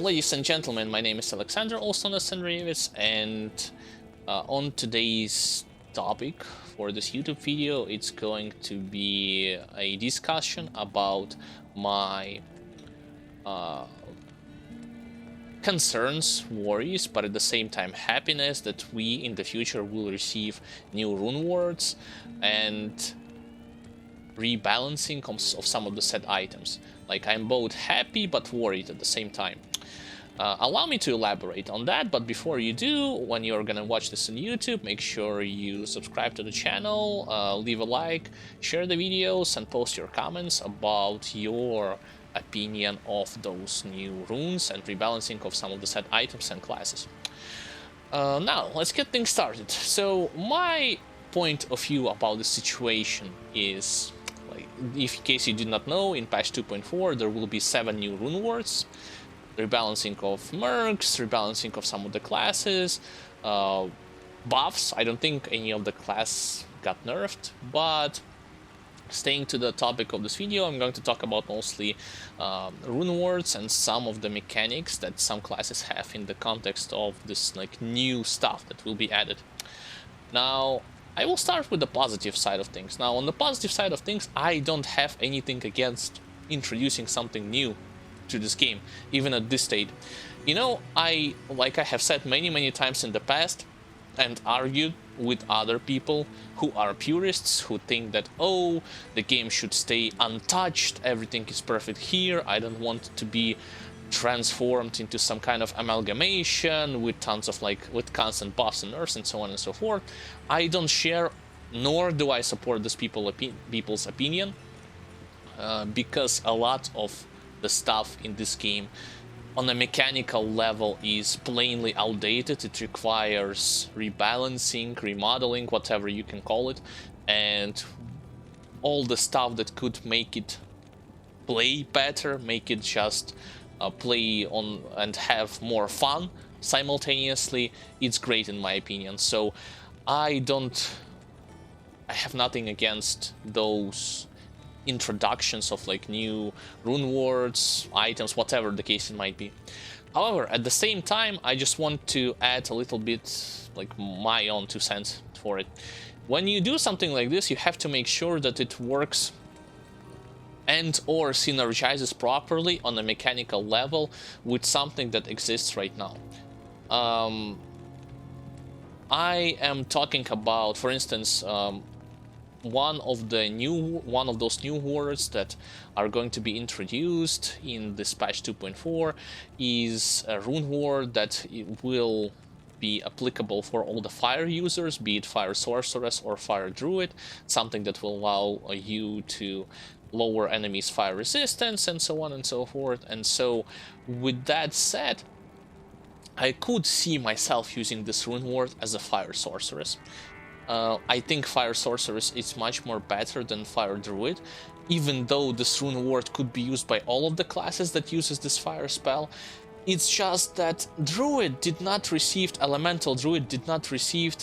Ladies and gentlemen, my name is Alexander, also known as Senrevitz, and on today's topic for this YouTube video, it's going to be a discussion about my concerns, worries, but at the same time happiness that we in the future will receive new Runewords and rebalancing of some of the set items. Like, I'm both happy but worried at the same time. Allow me to elaborate on that, but before you do, when you're gonna watch this on YouTube, make sure you subscribe to the channel, leave a like, share the videos, and post your comments about your opinion of those new runes and rebalancing of some of the set items and classes. Now, let's get things started. So, my point of view about the situation is, like, in case you did not know, in patch 2.4 there will be 7 new Runewords. Rebalancing of mercs, rebalancing of some of the classes, buffs. I don't think any of the class got nerfed, but staying to the topic of this video, I'm going to talk about mostly Runewords and some of the mechanics that some classes have in the context of this new stuff that will be added. Now, I will start with the positive side of things. Now, on the positive side of things, I don't have anything against introducing something new to this game, even at this state. You know, like I have said many times in the past and argued with other people who are purists, who think that, oh, the game should stay untouched, everything is perfect here, I don't want it to be transformed into some kind of amalgamation with tons of with constant buffs and nerfs and so on and so forth. I don't share, nor do I support this people's opinion, because a lot of the stuff in this game on a mechanical level is plainly outdated. It requires rebalancing, remodeling, whatever you can call it, and all the stuff that could make it play better, make it just play on and have more fun simultaneously, it's great in my opinion. So I have nothing against those introductions of new Runewords, items, whatever the case it might be. However, at the same time, I just want to add a little bit my own 2 cents for it. When you do something like this, you have to make sure that it works and or synergizes properly on a mechanical level with something that exists right now. I am talking about, for instance, one of those new words that are going to be introduced in this patch 2.4 is a rune word that will be applicable for all the fire users, be it fire sorceress or fire druid, something that will allow you to lower enemies' fire resistance and so on and so forth. And so with that said, I could see myself using this rune word as a fire sorceress. I think Fire Sorceress is much more better than Fire Druid, even though this rune word could be used by all of the classes that uses this fire spell. It's just that Elemental Druid did not receive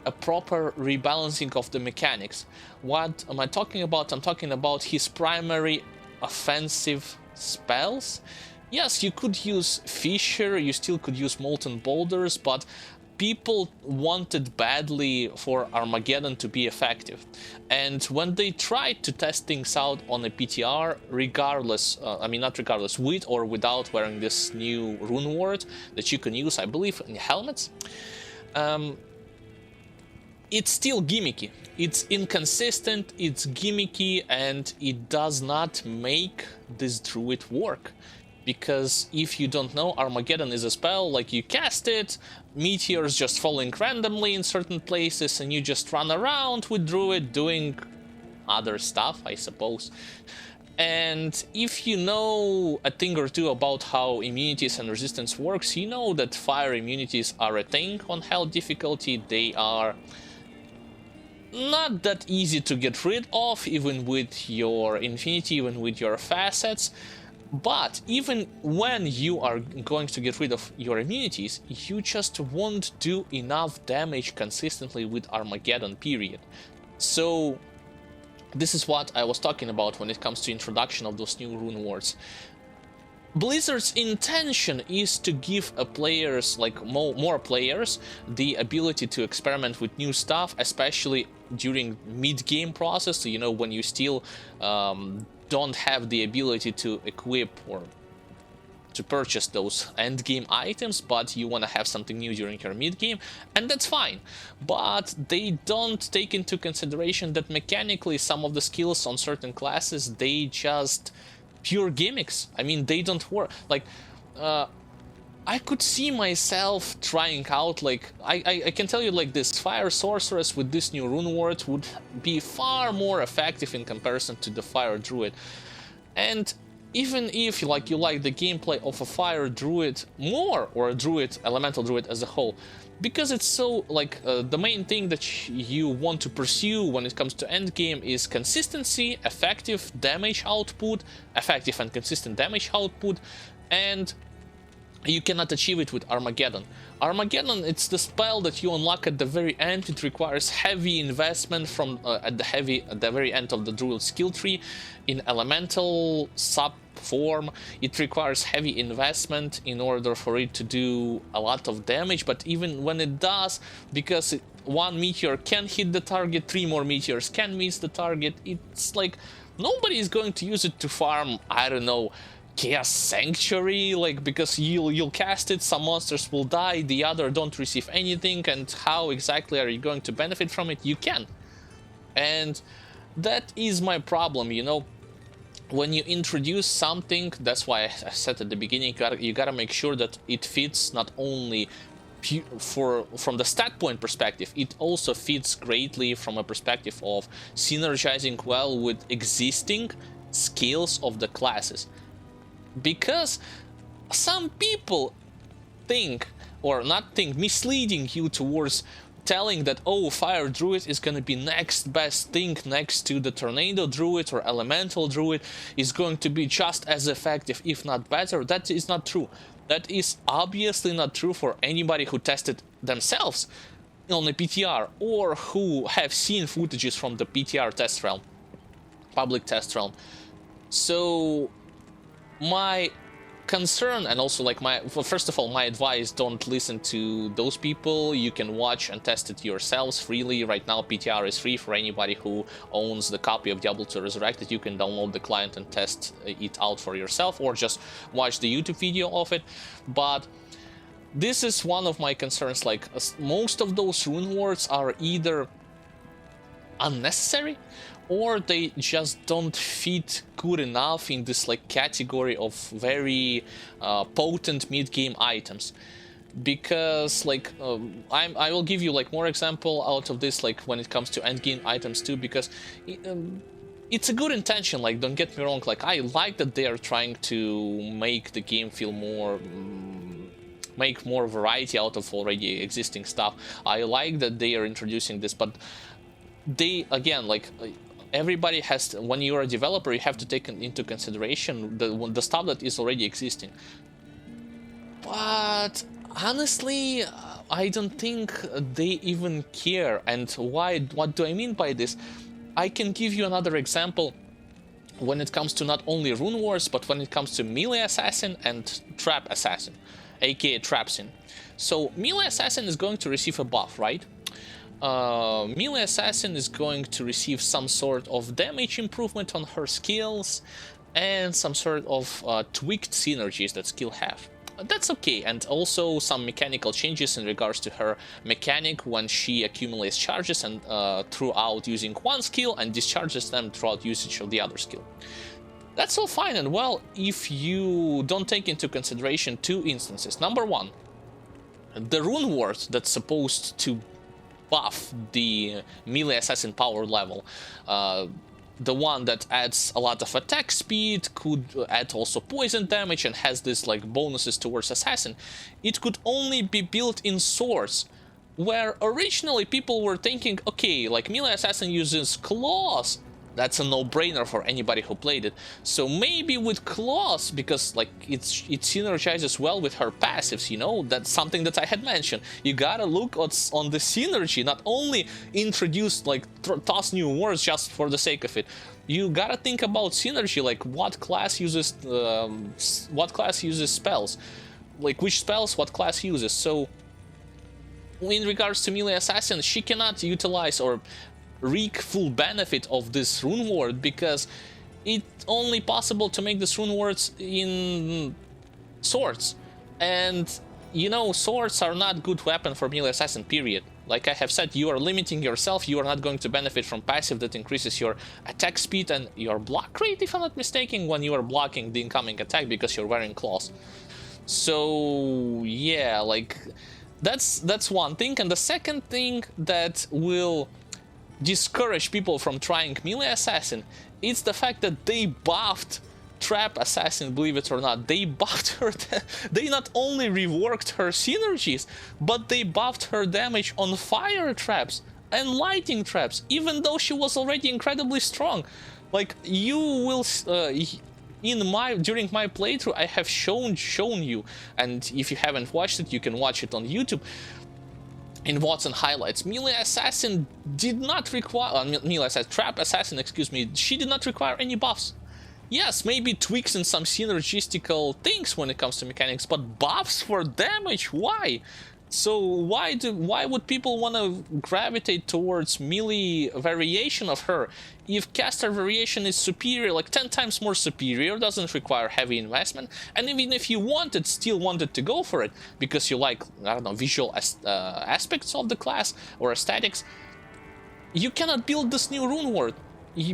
a proper rebalancing of the mechanics. What am I talking about? I'm talking about his primary offensive spells. Yes, you could use Fissure, you still could use Molten Boulders, but people wanted badly for Armageddon to be effective. And when they tried to test things out on a PTR, with or without wearing this new rune word that you can use, I believe, in helmets, it's still gimmicky. It's inconsistent, it's gimmicky, and it does not make this druid work. Because if you don't know, Armageddon is a spell, you cast it, meteors just falling randomly in certain places, and you just run around with Druid doing other stuff, I suppose. And if you know a thing or two about how immunities and resistance works, you know that fire immunities are a thing on hell difficulty. They are not that easy to get rid of, even with your Infinity, even with your facets. But even when you are going to get rid of your immunities, you just won't do enough damage consistently with Armageddon, period. So this is what I was talking about when it comes to introduction of those new rune words. Blizzard's intention is to give players, like more players, the ability to experiment with new stuff, especially during mid-game process, you know, when you still don't have the ability to equip or to purchase those end game items, but you want to have something new during your mid game, and that's fine. But they don't take into consideration that mechanically some of the skills on certain classes, they just pure gimmicks. I mean, they don't work. Like I could see myself trying out, like, I can tell you like this, Fire Sorceress with this new rune word would be far more effective in comparison to the Fire Druid. And even if you like the gameplay of a Fire Druid more, or a Druid, Elemental Druid as a whole, because it's so, like, the main thing that you want to pursue when it comes to endgame is consistency, effective damage output, effective and consistent damage output, and you cannot achieve it with Armageddon. Armageddon, it's the spell that you unlock at the very end. It requires heavy investment from at the very end of the Druid skill tree in elemental sub form. It requires heavy investment in order for it to do a lot of damage, but even when it does, because one meteor can hit the target, 3 more meteors can miss the target, it's like nobody is going to use it to farm, I don't know, Chaos Sanctuary, like, because you'll cast it, some monsters will die, the other don't receive anything, and how exactly are you going to benefit from it? You can. And that is my problem, you know. When you introduce something, that's why I said at the beginning, you gotta make sure that it fits not only from the stat point perspective, it also fits greatly from a perspective of synergizing well with existing skills of the classes. Because some people think, or not think, misleading you towards telling that, oh, Fire Druid is going to be next best thing next to the Tornado Druid or Elemental Druid, is going to be just as effective, if not better. That is not true. That is obviously not true for anybody who tested themselves on the PTR, or who have seen footages from the PTR test realm, public test realm. So my concern, and also like first of all, my advice, don't listen to those people. You can watch and test it yourselves freely. Right now PTR is free for anybody who owns the copy of Diablo 2 Resurrected. You can download the client and test it out for yourself, or just watch the YouTube video of it. But this is one of my concerns, like most of those rune words are either unnecessary, or they just don't fit good enough in this like category of very potent mid-game items. Because like I will give you like more example out of this, like when it comes to end-game items too, because it's a good intention, like don't get me wrong, like I like that they are trying to make the game feel more make more variety out of already existing stuff. I like that they are introducing this, but they, again, like everybody has to, when you're a developer, you have to take into consideration the stuff that is already existing. But honestly, I don't think they even care. And why? What do I mean by this? I can give you another example when it comes to not only Rune Wars, but when it comes to Melee Assassin and Trap Assassin, aka Trapsin. So Melee Assassin is going to receive a buff, right? Melee Assassin is going to receive some sort of damage improvement on her skills and some sort of tweaked synergies that skill have. That's okay, and also some mechanical changes in regards to her mechanic when she accumulates charges and throughout using one skill and discharges them throughout usage of the other skill. That's all fine and well if you don't take into consideration two instances. Number one, the rune word that's supposed to buff the Melee Assassin power level, the one that adds a lot of attack speed, could add also poison damage, and has this like bonuses towards Assassin. It could only be built in Swords, where originally people were thinking, okay, like Melee Assassin uses claws, That's a no-brainer for anybody who played it. So maybe with Claws, because like it synergizes well with her passives, you know, that's something that I had mentioned. You gotta look on the synergy, not only introduce like toss new words just for the sake of it. You gotta think about synergy, like what class uses spells, like which spells what class uses. So in regards to melee assassin, she cannot utilize or reap full benefit of this rune word because it's only possible to make this rune words in swords, and you know swords are not good weapon for melee assassin, period. Like I have said, you are limiting yourself. You are not going to benefit from passive that increases your attack speed and your block rate, if I'm not mistaken, when you are blocking the incoming attack because you're wearing claws. So yeah, like that's one thing. And the second thing that will discourage people from trying melee assassin, it's the fact that they buffed trap assassin, believe it or not. They buffed her, they not only reworked her synergies, but they buffed her damage on fire traps and lighting traps, even though she was already incredibly strong. Like you will during my playthrough I have shown you, and if you haven't watched it, you can watch it on YouTube. In Watson highlights, melee assassin did not require trap assassin, excuse me, she did not require any buffs. Yes, maybe tweaks and some synergistical things when it comes to mechanics, but buffs for damage, why? So why would people want to gravitate towards melee variation of her if caster variation is superior, like 10 times more superior, doesn't require heavy investment, and even if you still wanted to go for it because you like, I don't know, visual aspects of the class or aesthetics, you cannot build this new rune word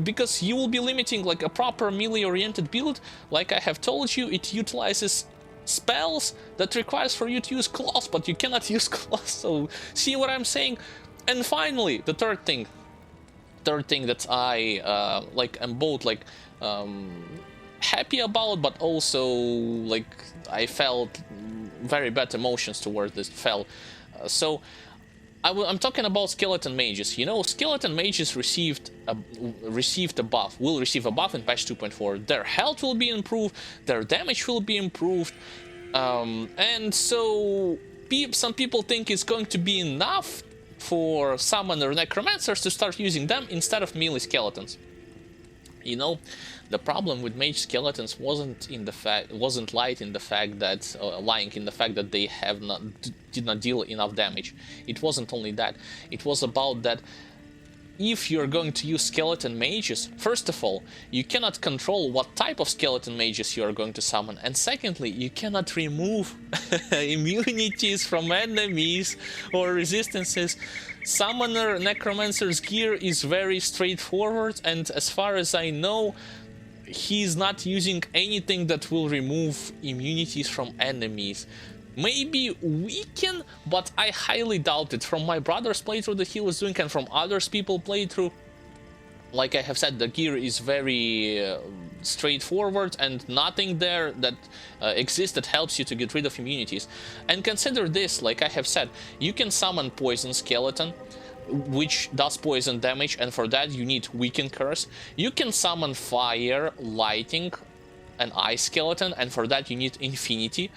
because you will be limiting like a proper melee oriented build. Like I have told you, it utilizes spells that requires for you to use claws, but you cannot use claws. So see what I'm saying? And finally, the third thing that I am both happy about, but also like I felt very bad emotions towards this I'm talking about skeleton mages. You know, skeleton mages will receive a buff in patch 2.4. Their health will be improved, their damage will be improved, and so some people think it's going to be enough for summoner necromancers to start using them instead of melee skeletons. You know, the problem with mage skeletons wasn't lying in the fact that they did not deal enough damage. It wasn't only that. It was about that if you're going to use skeleton mages, first of all, you cannot control what type of skeleton mages you are going to summon, and secondly, you cannot remove immunities from enemies or resistances. Summoner necromancer's gear is very straightforward, and as far as I know, he's not using anything that will remove immunities from enemies. Maybe weaken, but I highly doubt it. From my brother's playthrough that he was doing and from others people playthrough, like I have said, the gear is very straightforward and nothing there that exists that helps you to get rid of immunities. And consider this, like I have said, you can summon Poison Skeleton, which does poison damage, and for that you need Weaken Curse. You can summon Fire, Lighting, and Ice Skeleton, and for that you need Infinity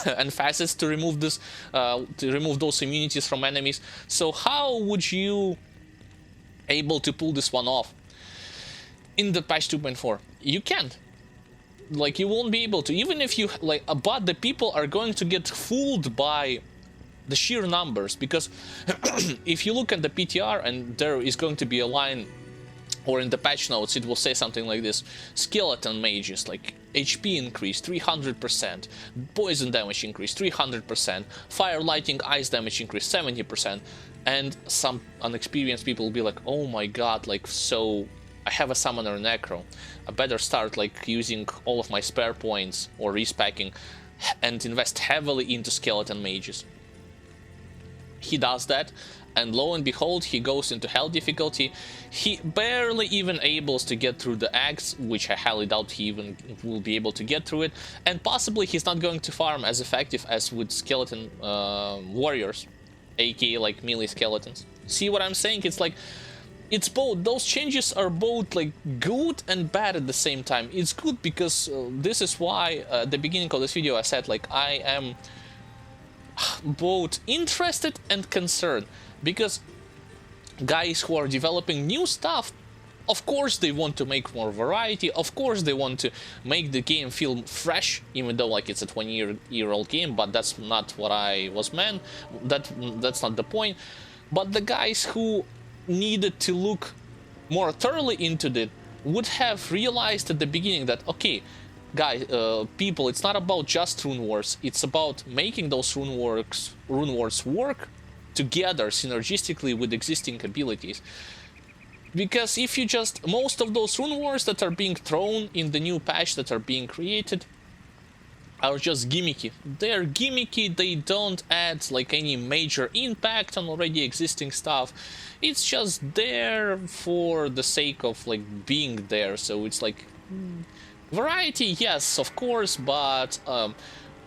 and Facets to remove those immunities from enemies. So how would you able to pull this one off in the patch 2.4? You can't. Like, you won't be able to, even if you like, but the people are going to get fooled by the sheer numbers, because if you look at the PTR and there is going to be a line, or in the patch notes it will say something like this: skeleton mages, like HP increase 300%, poison damage increase 300%, fire, lighting, ice damage increase 70%, and some unexperienced people will be like, oh my god, like, so I have a summoner necro, I better start like using all of my spare points or respecking and invest heavily into skeleton mages. He does that, and lo and behold, he goes into hell difficulty. He barely even able to get through the axe, which I highly doubt he even will be able to get through it, and possibly he's not going to farm as effective as with skeleton warriors, aka like melee skeletons. See what I'm saying? It's like it's both. Those changes are both like good and bad at the same time. It's good because this is why at the beginning of this video I said like I am both interested and concerned, because guys who are developing new stuff, of course they want to make more variety, of course they want to make the game feel fresh, even though like it's a 20-year-old game, but that's not what I was meant. That's not the point. But the guys who needed to look more thoroughly into it would have realized at the beginning that, okay, guys, people, it's not about just Runewords, it's about making those Runewords work together synergistically with existing abilities. Because if you just, most of those Runewords that are being thrown in the new patch that are being created are just gimmicky. They're gimmicky, they don't add like any major impact on already existing stuff. It's just there for the sake of like being there. So it's like variety, yes, of course, but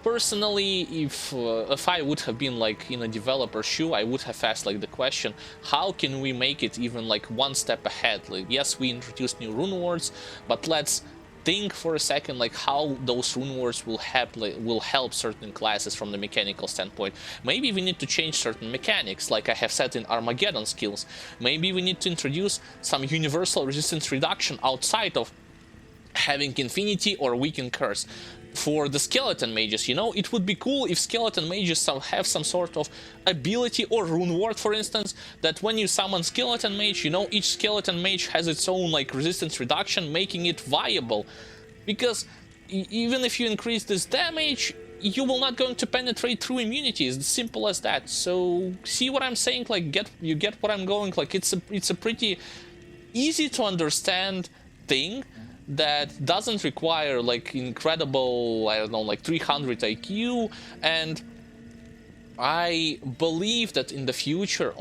personally, if I would have been like in a developer's shoe, I would have asked like the question, how can we make it even like one step ahead? Like, yes, we introduced new Runewords, but let's think for a second like how those Runewords will help certain classes from the mechanical standpoint. Maybe we need to change certain mechanics, like I have said in Armageddon skills. Maybe we need to introduce some universal resistance reduction outside of having Infinity or Weaken Curse. For the skeleton mages, you know, it would be cool if skeleton mages have some sort of ability, or rune ward for instance, that when you summon skeleton mage, you know, each skeleton mage has its own like resistance reduction, making it viable. Because even if you increase this damage, you will not going to penetrate through immunity. It's as simple as that. So see what I'm saying? Like, you get what I'm going? Like, it's a pretty easy to understand thing that doesn't require like incredible, I don't know, like 300 IQ. And I believe that in the future,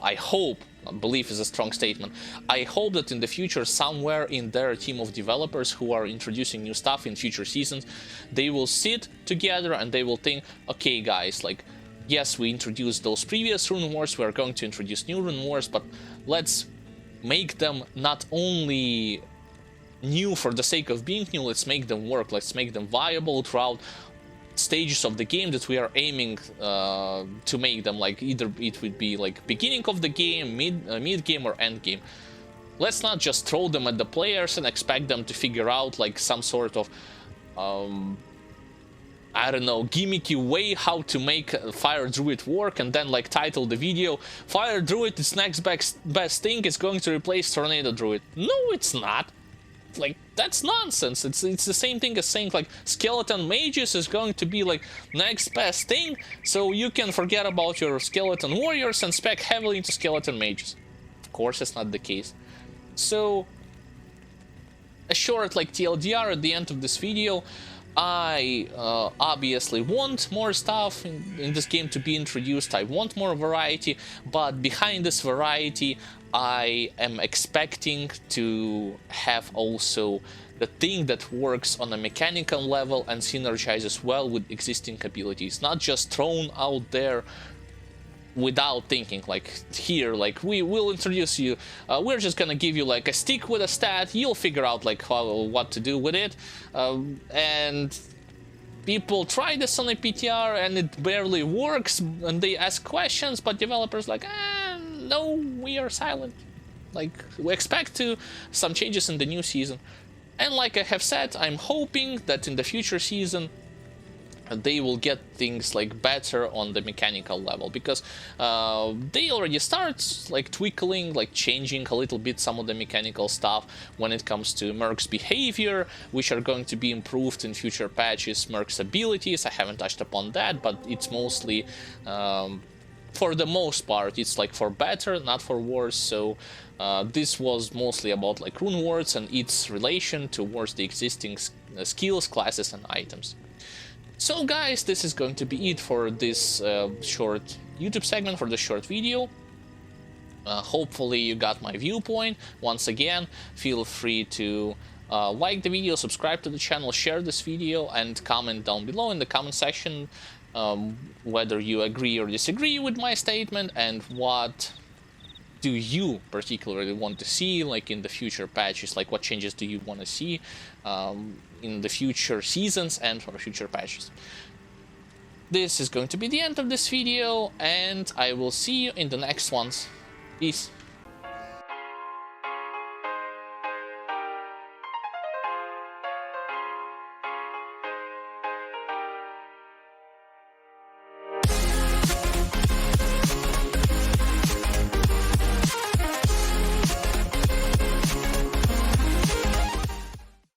I hope, belief is a strong statement, I hope that in the future, somewhere in their team of developers who are introducing new stuff in future seasons, they will sit together and they will think, okay guys, like, yes, we introduced those previous Runewords, we are going to introduce new Runewords, but let's make them not only new for the sake of being new, let's make them work, let's make them viable throughout stages of the game that we are aiming to make them. Like, either it would be like beginning of the game, mid game, or end game. Let's not just throw them at the players and expect them to figure out like some sort of I don't know, gimmicky way how to make Fire Druid work, and then like title the video, Fire Druid is next best thing, is going to replace Tornado Druid. No, it's not. Like, that's nonsense. It's the same thing as saying like skeleton mages is going to be like next best thing, so you can forget about your skeleton warriors and spec heavily into skeleton mages. Of course it's not the case. So a short like TLDR at the end of this video, I obviously want more stuff in this game to be introduced, I want more variety, but behind this variety I am expecting to have also the thing that works on a mechanical level and synergizes well with existing abilities, not just thrown out there without thinking. Like, here, like, we will introduce you, we're just gonna give you like a stick with a stat, you'll figure out like what to do with it, and people try this on a PTR and it barely works, and they ask questions, but developers like, no, we are silent. Like, we expect some changes in the new season. And like I have said, I'm hoping that in the future season they will get things like better on the mechanical level, because they already start like twinkling, like changing a little bit some of the mechanical stuff when it comes to Merc's behavior, which are going to be improved in future patches. Merc's abilities, I haven't touched upon that, but it's mostly for the most part, it's like for better, not for worse. So this was mostly about like Runewords and its relation towards the existing skills, classes, and items. So guys, this is going to be it for this short YouTube segment, for this short video. Hopefully you got my viewpoint. Once again, feel free to like the video, subscribe to the channel, share this video, and comment down below in the comment section whether you agree or disagree with my statement, and what do you particularly want to see, like, in the future patches? Like, what changes do you want to see in the future seasons and for future patches? This is going to be the end of this video, and I will see you in the next ones. Peace.